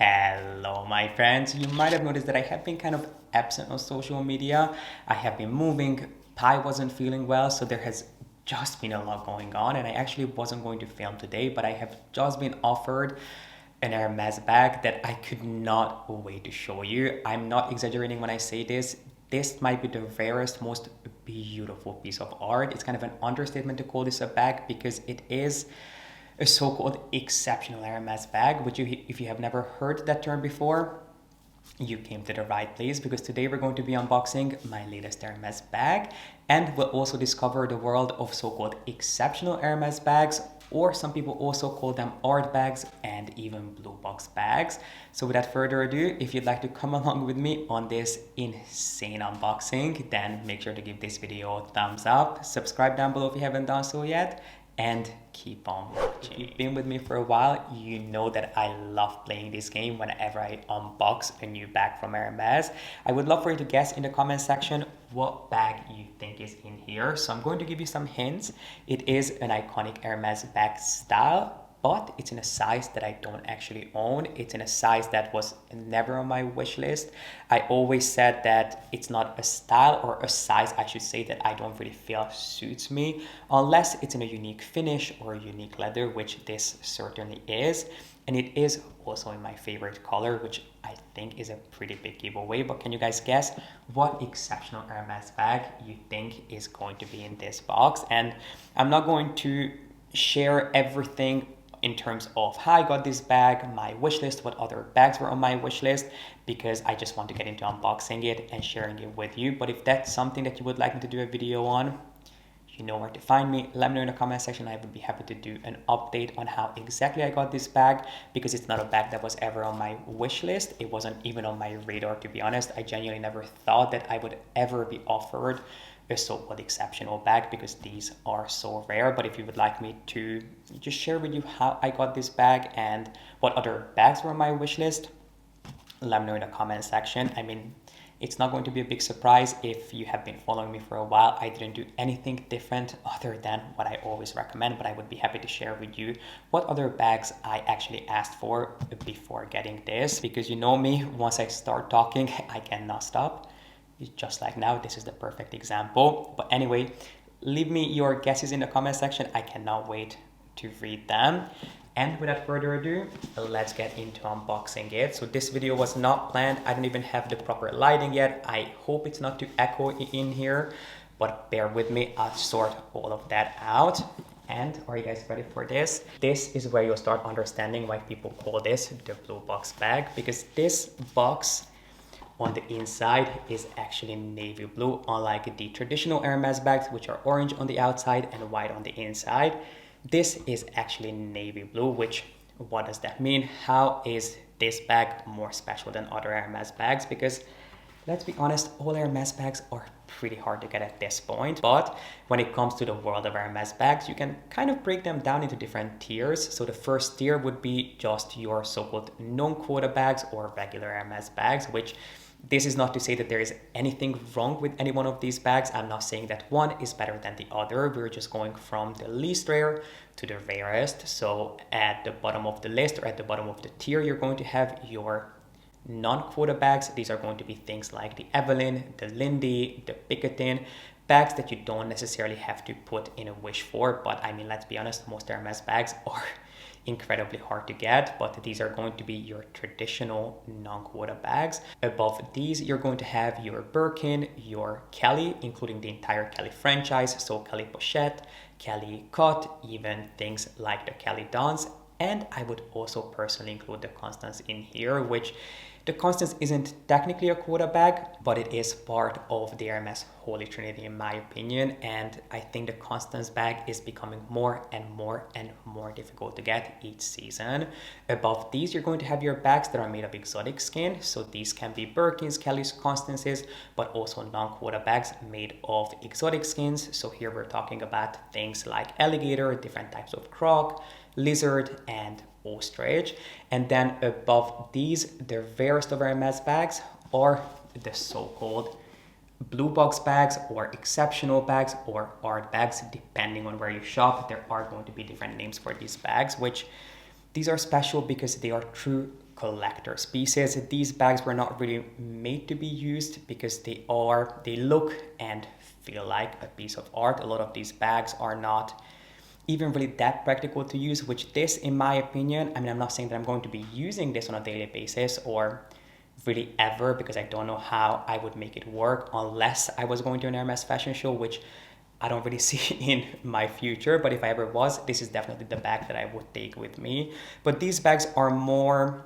Hello, my friends. You might have noticed that I have been kind of absent on social media. I have been moving. Pi wasn't feeling well, so there has just been a lot going on. And I actually wasn't going to film today, but I have just been offered an Hermes bag that I could not wait to show you. I'm not exaggerating when I say this. This might be the rarest, most beautiful piece of art. It's kind of an understatement to call this a bag because it is a so-called exceptional Hermes bag, which if you have never heard that term before, you came to the right place because today we're going to be unboxing my latest Hermes bag, and we'll also discover the world of so-called exceptional Hermes bags, or some people also call them art bags and even blue box bags. So without further ado, if you'd like to come along with me on this insane unboxing, then make sure to give this video a thumbs up, subscribe down below if you haven't done so yet, and keep on watching. If you've been with me for a while, you know that I love playing this game whenever I unbox a new bag from Hermes. I would love for you to guess in the comment section what bag you think is in here. So I'm going to give you some hints. It is an iconic Hermes bag style, but it's in a size that I don't actually own. It's in a size that was never on my wish list. I always said that it's not a style, or a size I should say, that I don't really feel suits me unless it's in a unique finish or a unique leather, which this certainly is. And it is also in my favorite color, which I think is a pretty big giveaway. But can you guys guess what exceptional Hermes bag you think is going to be in this box? And I'm not going to share everything in terms of how I got this bag, my wish list, what other bags were on my wish list, because I just want to get into unboxing it and sharing it with you. But if that's something that you would like me to do a video on, you know where to find me. Let me know in the comment section. I would be happy to do an update on how exactly I got this bag, because it's not a bag that was ever on my wish list. It wasn't even on my radar, to be honest. I genuinely never thought that I would ever be offered a so-called exceptional bag, because these are so rare. But if you would like me to just share with you how I got this bag and what other bags were on my wish list, let me know in the comment section. I mean, it's not going to be a big surprise if you have been following me for a while. I didn't do anything different other than what I always recommend, but I would be happy to share with you what other bags I actually asked for before getting this, because you know me, once I start talking, I cannot stop. Just like now, this is the perfect example. But anyway, leave me your guesses in the comment section. I cannot wait to read them. And without further ado, let's get into unboxing it. So this video was not planned. I don't even have the proper lighting yet. I hope it's not too echoey in here, but bear with me. I'll sort all of that out. And are you guys ready for this? This is where you'll start understanding why people call this the blue box bag, because this box on the inside is actually navy blue, unlike the traditional Hermes bags, which are orange on the outside and white on the inside. This is actually navy blue, which, what does that mean? How is this bag more special than other Hermes bags? Because let's be honest, all Hermes bags are pretty hard to get at this point. But when it comes to the world of Hermes bags, you can kind of break them down into different tiers. So the first tier would be just your so-called non-quota bags or regular Hermes bags, which this is not to say that there is anything wrong with any one of these bags. I'm not saying that one is better than the other. We're just going from the least rare to the rarest. So at the bottom of the list, or at the bottom of the tier, you're going to have your non-quota bags. These are going to be things like the Evelyn, the Lindy, the Picatin, bags that you don't necessarily have to put in a wish for. But I mean, let's be honest, most Hermes bags are incredibly hard to get, but these are going to be your traditional non-quota bags. Above these, you're going to have your Birkin, your Kelly, including the entire Kelly franchise, so Kelly Pochette, Kelly Cut, even things like the Kelly Dons. And I would also personally include the Constance in here, which the Constance isn't technically a quota bag, but it is part of the Hermes Holy Trinity in my opinion. And I think the Constance bag is becoming more and more and more difficult to get each season. Above these, you're going to have your bags that are made of exotic skin. So these can be Birkins, Kellys, Constances, but also non-quota bags made of exotic skins. So here we're talking about things like alligator, different types of croc, lizard, and ostrich. And then above these, the rarest of Hermes bags are the so-called blue box bags or exceptional bags or art bags. Depending on where you shop, there are going to be different names for these bags, which these are special because they are true collector's pieces. These bags were not really made to be used because they look and feel like a piece of art. A lot of these bags are not even really that practical to use, which this, in my opinion, I mean, I'm not saying that I'm going to be using this on a daily basis or really ever, because I don't know how I would make it work unless I was going to an Hermes fashion show, which I don't really see in my future. But if I ever was, this is definitely the bag that I would take with me. But these bags are more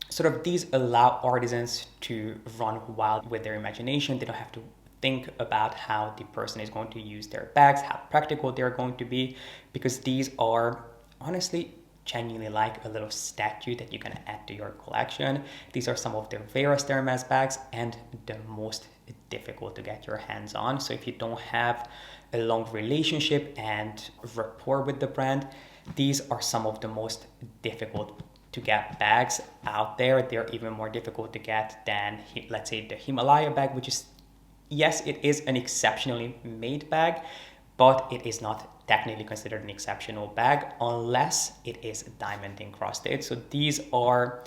sort of, these allow artisans to run wild with their imagination. They don't have to think about how the person is going to use their bags, how practical they're going to be, because these are honestly genuinely like a little statue that you can add to your collection. These are some of the rarest Hermes bags and the most difficult to get your hands on. So if you don't have a long relationship and rapport with the brand, these are some of the most difficult to get bags out there. They're even more difficult to get than, let's say, the Himalaya bag, which is, yes, it is an exceptionally made bag, but it is not technically considered an exceptional bag unless it is diamond encrusted. So these are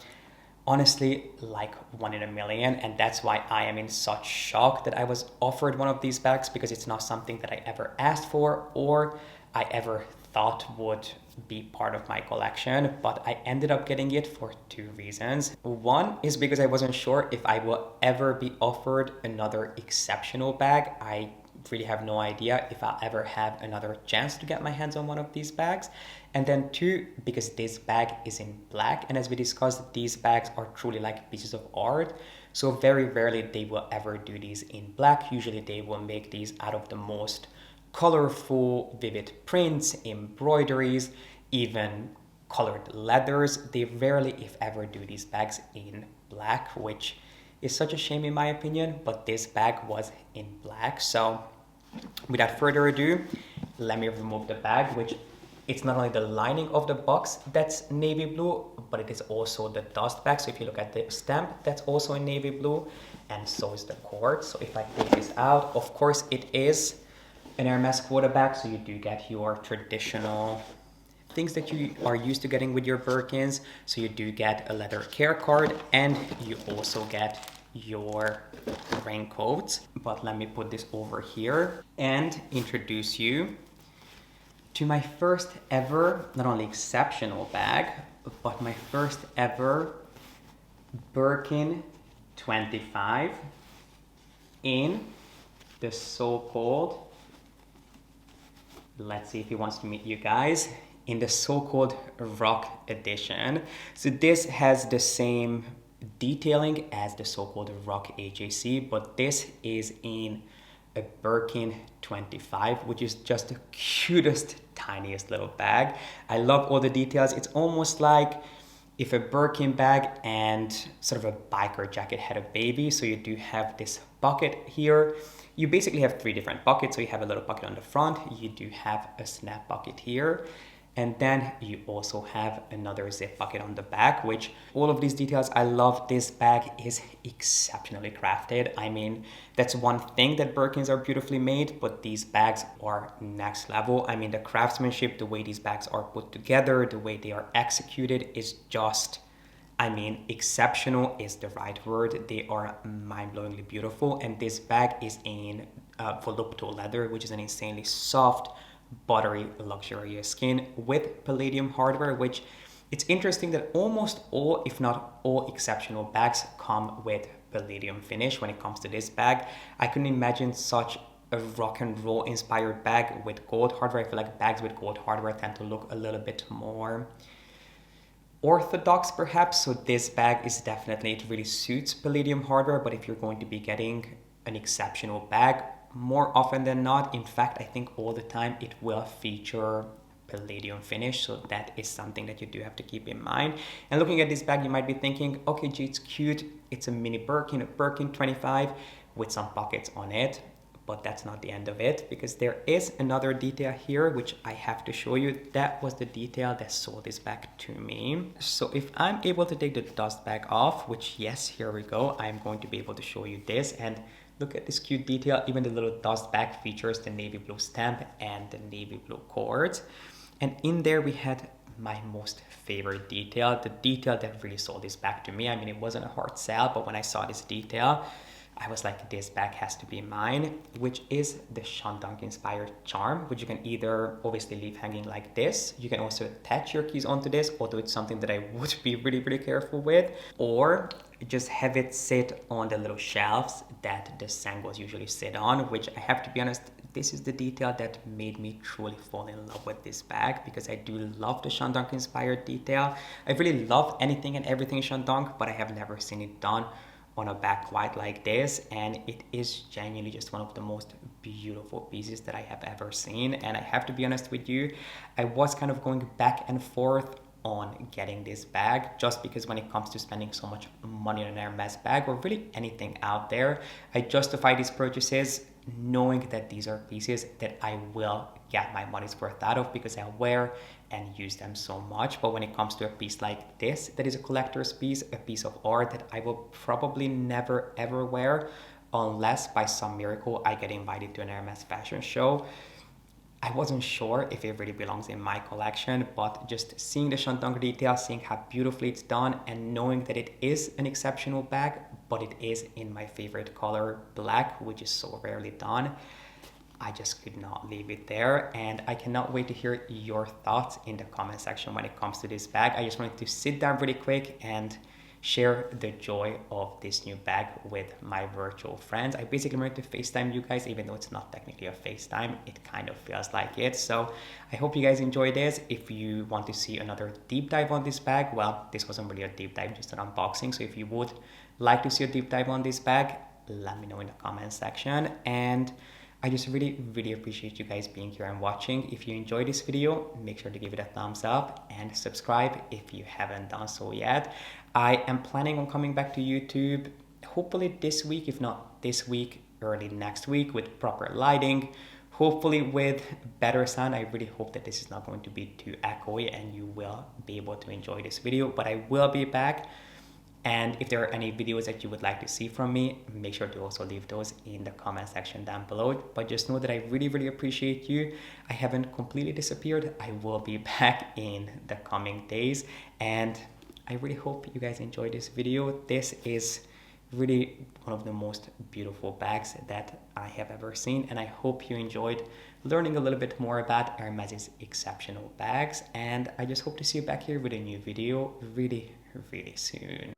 honestly like 1 in a million, and that's why I am in such shock that I was offered one of these bags, because it's not something that I ever asked for or I ever thought would be part of my collection. But I ended up getting it for 2 reasons. One is because I wasn't sure if I will ever be offered another exceptional bag. I really have no idea if I'll ever have another chance to get my hands on one of these bags. And then 2, because this bag is in black, and as we discussed, these bags are truly like pieces of art, so very rarely they will ever do these in black. Usually they will make these out of the most colorful, vivid prints, embroideries, even colored leathers. They rarely, if ever, do these bags in black, which is such a shame in my opinion, but this bag was in black. So without further ado, let me remove the bag, which it's not only the lining of the box that's navy blue, but it is also the dust bag. So if you look at the stamp, that's also in navy blue, and so is the cord. So if I take this out, of course it is an Hermes quota bag, so you do get your traditional things that you are used to getting with your Birkins. So you do get a leather care card, and you also get your raincoats. But let me put this over here and introduce you to my first ever, not only exceptional bag, but my first ever Birkin 25 in the so-called, let's see if he wants to meet you guys, in the so-called rock edition. So this has the same detailing as the so-called rock AJC, but this is in a Birkin 25, which is just the cutest, tiniest little bag. I love all the details. It's almost like if a Birkin bag and sort of a biker jacket had a baby. So you do have this pocket here. You basically have 3 different pockets. So you have a little pocket on the front, you do have a snap pocket here, and then you also have another zip pocket on the back, which all of these details, I love. This bag is exceptionally crafted. I mean, that's one thing that Birkins are beautifully made, but these bags are next level. I mean, the craftsmanship, the way these bags are put together, the way they are executed is just, I mean, exceptional is the right word. They are mind-blowingly beautiful. And this bag is in volupto leather, which is an insanely soft, buttery, luxurious skin with palladium hardware, which it's interesting that almost all, if not all, exceptional bags come with palladium finish. When it comes to this bag, I couldn't imagine such a rock and roll inspired bag with gold hardware. I feel like bags with gold hardware tend to look a little bit more orthodox perhaps. So this bag is definitely, it really suits palladium hardware. But if you're going to be getting an exceptional bag, more often than not, in fact, I think all the time, it will feature palladium finish. So that is something that you do have to keep in mind. And looking at this bag, you might be thinking, okay, gee, it's cute. It's a mini Birkin, a Birkin 25 with some pockets on it. But that's not the end of it, because there is another detail here, which I have to show you. That was the detail that sold this bag to me. So if I'm able to take the dust bag off, which yes, here we go, I'm going to be able to show you this. And look at this cute detail. Even the little dust bag features the navy blue stamp and the navy blue cords. And in there we had my most favorite detail, the detail that really sold this bag to me. I mean, it wasn't a hard sell, but when I saw this detail, I was like, this bag has to be mine, which is the Sean Dunk inspired charm, which you can either obviously leave hanging like this. You can also attach your keys onto this, although it's something that I would be really, really careful with, or just have it sit on the little shelves that the sangles usually sit on, which I have to be honest, this is the detail that made me truly fall in love with this bag, because I do love the Sean Dunk inspired detail. I really love anything and everything Sean Dunk, but I have never seen it done on a bag quite like this, and it is genuinely just one of the most beautiful pieces that I have ever seen. And I have to be honest with you, I was kind of going back and forth on getting this bag, just because when it comes to spending so much money on an Hermes bag, or really anything out there, I justify these purchases knowing that these are pieces that I will get my money's worth out of, because I wear and use them so much. But when it comes to a piece like this, that is a collector's piece, a piece of art that I will probably never ever wear, unless by some miracle I get invited to an Hermes fashion show, I wasn't sure if it really belongs in my collection. But just seeing the Sean Dunk detail, seeing how beautifully it's done, and knowing that it is an exceptional bag, but it is in my favorite color, black, which is so rarely done, I just could not leave it there. And I cannot wait to hear your thoughts in the comment section when it comes to this bag. I just wanted to sit down really quick and share the joy of this new bag with my virtual friends. I basically wanted to FaceTime you guys, even though it's not technically a FaceTime, it kind of feels like it. So I hope you guys enjoy this. If you want to see another deep dive on this bag, well, this wasn't really a deep dive, just an unboxing. So if you would like to see a deep dive on this bag, let me know in the comment section. And I just really, really appreciate you guys being here and watching. If you enjoyed this video, make sure to give it a thumbs up and subscribe if you haven't done so yet. I am planning on coming back to YouTube, hopefully this week, if not this week, early next week, with proper lighting, hopefully with better sound. I really hope that this is not going to be too echoey and you will be able to enjoy this video, but I will be back. And if there are any videos that you would like to see from me, make sure to also leave those in the comment section down below. But just know that I really, really appreciate you. I haven't completely disappeared. I will be back in the coming days. And I really hope you guys enjoyed this video. This is really one of the most beautiful bags that I have ever seen. And I hope you enjoyed learning a little bit more about Hermes's exceptional bags. And I just hope to see you back here with a new video really, really soon.